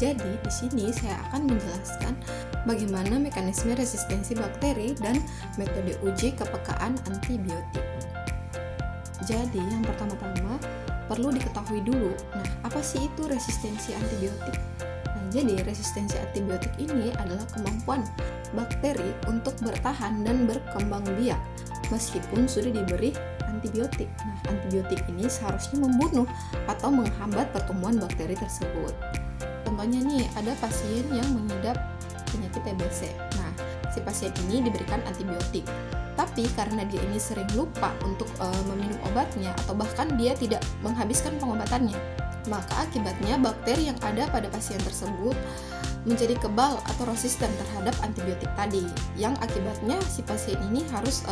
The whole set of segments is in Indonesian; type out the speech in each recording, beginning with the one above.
Jadi, di sini saya akan menjelaskan bagaimana mekanisme resistensi bakteri dan metode uji kepekaan antibiotik. Jadi, yang pertama-tama perlu diketahui dulu, apa sih itu resistensi antibiotik? Jadi resistensi antibiotik ini adalah kemampuan bakteri untuk bertahan dan berkembang biak meskipun sudah diberi antibiotik. Antibiotik ini seharusnya membunuh atau menghambat pertumbuhan bakteri tersebut. Contohnya nih, ada pasien yang mengidap penyakit TBC. Si pasien ini diberikan antibiotik, tapi karena dia ini sering lupa untuk meminum obatnya atau bahkan dia tidak menghabiskan pengobatannya, maka akibatnya bakteri yang ada pada pasien tersebut menjadi kebal atau resisten terhadap antibiotik tadi, yang akibatnya si pasien ini harus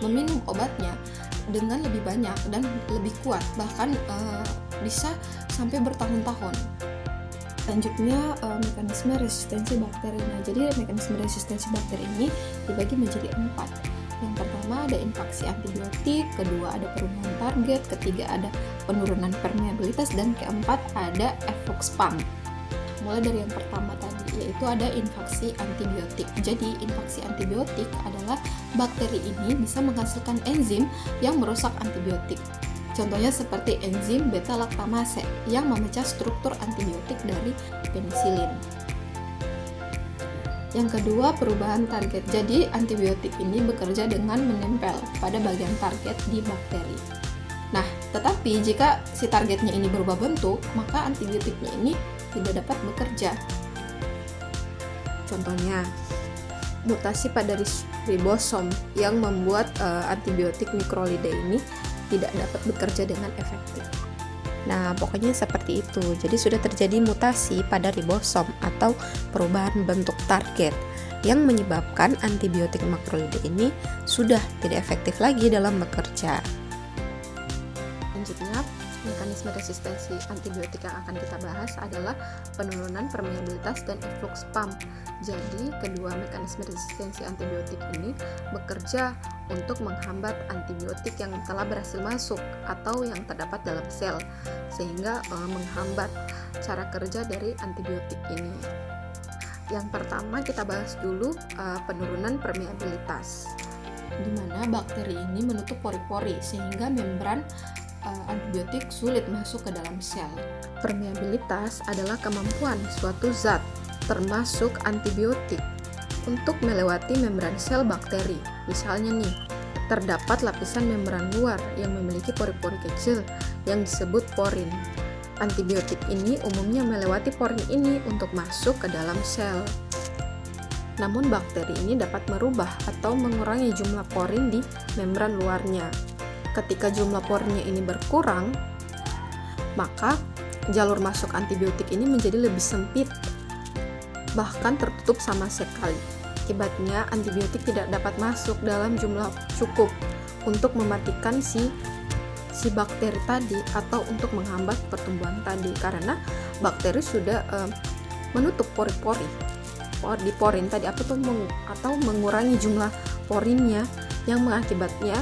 meminum obatnya dengan lebih banyak dan lebih kuat, bahkan bisa sampai bertahun-tahun. Selanjutnya mekanisme resistensi bakteri. Jadi mekanisme resistensi bakteri ini dibagi menjadi 4. Yang pertama ada infeksi antibiotik, kedua ada perubahan target, ketiga ada penurunan permeabilitas, dan keempat ada efflux pump. Mulai dari yang pertama tadi, yaitu ada infeksi antibiotik. Jadi infeksi antibiotik adalah bakteri ini bisa menghasilkan enzim yang merusak antibiotik. Contohnya seperti enzim beta-laktamase yang memecah struktur antibiotik dari penisilin. Yang kedua, perubahan target. Jadi antibiotik ini bekerja dengan menempel pada bagian target di bakteri. Tetapi jika si targetnya ini berubah bentuk, maka antibiotiknya ini tidak dapat bekerja. Contohnya, mutasi pada ribosom yang membuat antibiotik mikrolida ini tidak dapat bekerja dengan efektif. Pokoknya seperti itu. Jadi sudah terjadi mutasi pada ribosom atau perubahan bentuk target yang menyebabkan antibiotik makrolida ini sudah tidak efektif lagi dalam bekerja. Selanjutnya, mekanisme resistensi antibiotik yang akan kita bahas adalah penurunan permeabilitas dan efflux pump. Jadi, kedua mekanisme resistensi antibiotik ini bekerja untuk menghambat antibiotik yang telah berhasil masuk atau yang terdapat dalam sel, sehingga menghambat cara kerja dari antibiotik ini. Yang pertama kita bahas dulu penurunan permeabilitas, di mana bakteri ini menutup pori-pori sehingga membran antibiotik sulit masuk ke dalam sel. Permeabilitas adalah kemampuan suatu zat, termasuk antibiotik, untuk melewati membran sel bakteri. Misalnya nih, terdapat lapisan membran luar yang memiliki pori-pori kecil yang disebut porin. Antibiotik ini umumnya melewati porin ini untuk masuk ke dalam sel. Namun bakteri ini dapat merubah atau mengurangi jumlah porin di membran luarnya. Ketika jumlah porinnya ini berkurang, maka jalur masuk antibiotik ini menjadi lebih sempit, bahkan tertutup sama sekali. Akibatnya antibiotik tidak dapat masuk dalam jumlah cukup untuk mematikan si bakteri tadi atau untuk menghambat pertumbuhan tadi, karena bakteri sudah menutup pori-pori di porin tadi atau mengurangi jumlah porinnya, yang mengakibatnya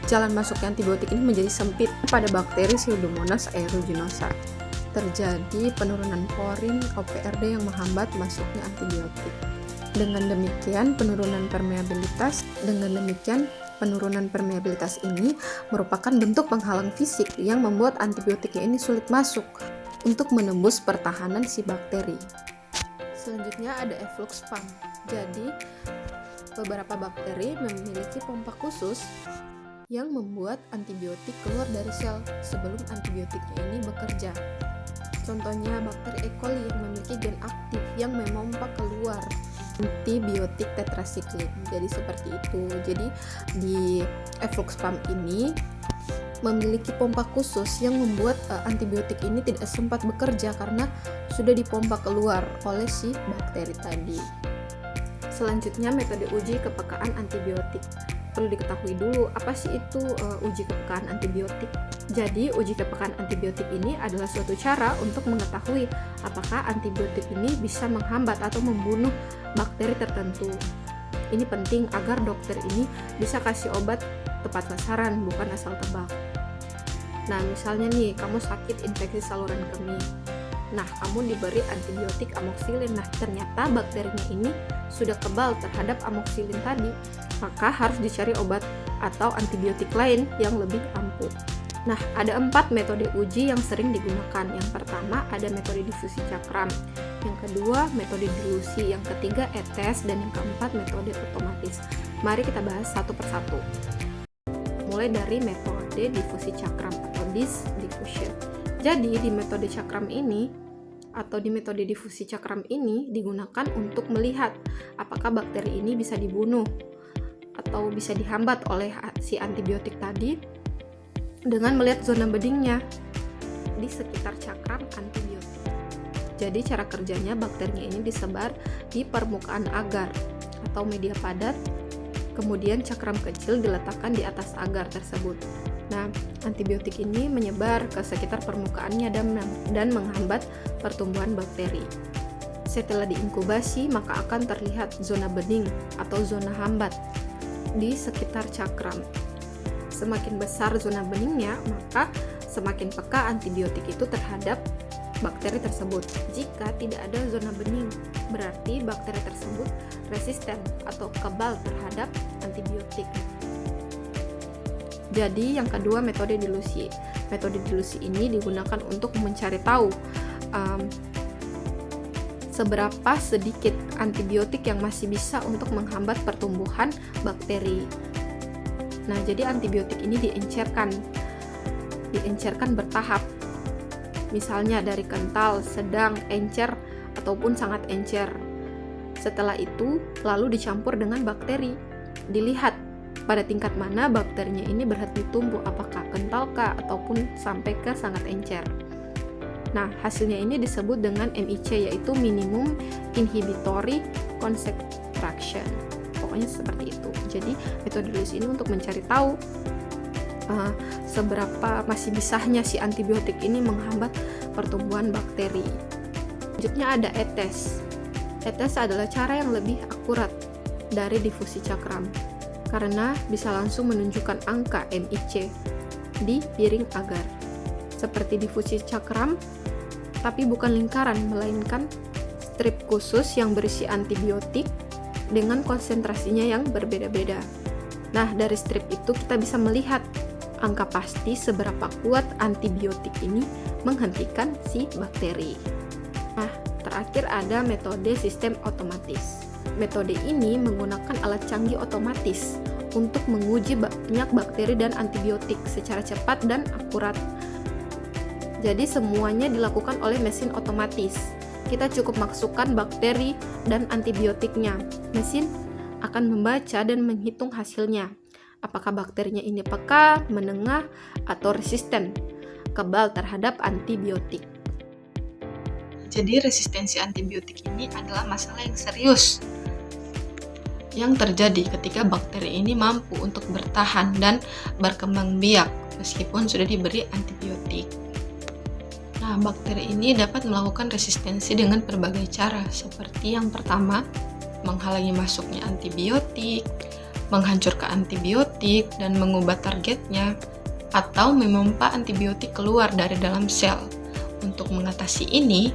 jalan masuknya antibiotik ini menjadi sempit pada bakteri Pseudomonas aeruginosa. Terjadi penurunan porin OPRD yang menghambat masuknya antibiotik. Dengan demikian penurunan permeabilitas ini merupakan bentuk penghalang fisik yang membuat antibiotiknya ini sulit masuk untuk menembus pertahanan si bakteri. Selanjutnya ada efflux pump. Jadi beberapa bakteri memiliki pompa khusus yang membuat antibiotik keluar dari sel sebelum antibiotiknya ini bekerja. Contohnya bakteri E. coli yang memiliki gen aktif yang memompa keluar antibiotik tetrasiklin. Jadi seperti itu. Jadi di efflux pump ini memiliki pompa khusus yang membuat antibiotik ini tidak sempat bekerja karena sudah dipompa keluar oleh si bakteri tadi. Selanjutnya metode uji kepekaan antibiotik. Perlu diketahui dulu apa sih itu uji kepekaan antibiotik. Jadi uji kepekaan antibiotik ini adalah suatu cara untuk mengetahui apakah antibiotik ini bisa menghambat atau membunuh bakteri tertentu. Ini penting agar dokter ini bisa kasih obat tepat sasaran, bukan asal tebak. Misalnya nih, kamu sakit infeksi saluran kemih. Nah, kamu diberi antibiotik amoxicillin. Nah, ternyata bakterinya ini sudah kebal terhadap amoxicillin tadi. Maka harus dicari obat atau antibiotik lain yang lebih ampuh. Nah, ada 4 metode uji yang sering digunakan. Yang pertama ada metode difusi cakram. Yang kedua metode dilusi. Yang ketiga ETES. Dan yang keempat metode otomatis. Mari kita bahas satu persatu. Mulai dari metode difusi cakram atau disk diffusion. Jadi di metode cakram ini atau di metode difusi cakram ini digunakan untuk melihat apakah bakteri ini bisa dibunuh atau bisa dihambat oleh si antibiotik tadi dengan melihat zona bedingnya di sekitar cakram antibiotik. Jadi cara kerjanya bakterinya ini disebar di permukaan agar atau media padat, kemudian cakram kecil diletakkan di atas agar tersebut. Nah, antibiotik ini menyebar ke sekitar permukaannya dan menghambat pertumbuhan bakteri. Setelah diinkubasi, maka akan terlihat zona bening atau zona hambat di sekitar cakram. Semakin besar zona beningnya, maka semakin peka antibiotik itu terhadap bakteri tersebut. Jika tidak ada zona bening, berarti bakteri tersebut resisten atau kebal terhadap antibiotik. Jadi yang kedua metode dilusi. Metode dilusi ini digunakan untuk mencari tahu seberapa sedikit antibiotik yang masih bisa untuk menghambat pertumbuhan bakteri. Nah, jadi antibiotik ini diencerkan bertahap. Misalnya dari kental, sedang, encer, ataupun sangat encer. Setelah itu lalu dicampur dengan bakteri. Dilihat pada tingkat mana bakterinya ini berhenti tumbuh, apakah kental kah ataupun sampai ke sangat encer. Nah, hasilnya ini disebut dengan MIC, yaitu minimum inhibitory concentration. Pokoknya seperti itu. Jadi metode dilusi ini untuk mencari tahu seberapa masih bisanya si antibiotik ini menghambat pertumbuhan bakteri. Selanjutnya ada ETES. ETES adalah cara yang lebih akurat dari difusi cakram, karena bisa langsung menunjukkan angka MIC di piring agar. Seperti difusi cakram, tapi bukan lingkaran, melainkan strip khusus yang berisi antibiotik dengan konsentrasinya yang berbeda-beda. Nah, dari strip itu kita bisa melihat angka pasti seberapa kuat antibiotik ini menghentikan si bakteri. Nah, terakhir ada metode sistem otomatis. Metode ini menggunakan alat canggih otomatis untuk menguji banyak bakteri dan antibiotik secara cepat dan akurat. Jadi semuanya dilakukan oleh mesin otomatis. Kita cukup masukkan bakteri dan antibiotiknya. Mesin akan membaca dan menghitung hasilnya. Apakah bakterinya ini peka, menengah, atau resisten, kebal terhadap antibiotik. Jadi resistensi antibiotik ini adalah masalah yang serius yang terjadi ketika bakteri ini mampu untuk bertahan dan berkembang biak meskipun sudah diberi antibiotik. Nah, bakteri ini dapat melakukan resistensi dengan berbagai cara, seperti yang pertama, menghalangi masuknya antibiotik, menghancurkan antibiotik dan mengubah targetnya, atau memompa antibiotik keluar dari dalam sel. Untuk mengatasi ini,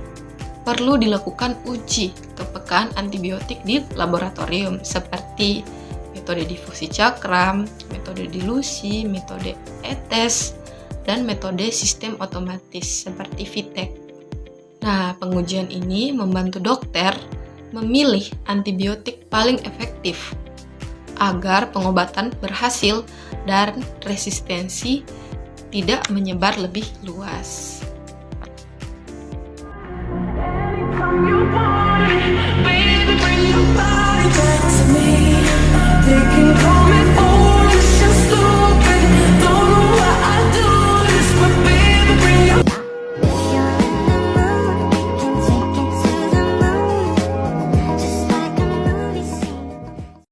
perlu dilakukan uji kepekaan antibiotik di laboratorium seperti metode difusi cakram, metode dilusi, metode ETES, dan metode sistem otomatis seperti VITEK. Nah, pengujian ini membantu dokter memilih antibiotik paling efektif agar pengobatan berhasil dan resistensi tidak menyebar lebih luas. Baby, bring your body back to me. They can call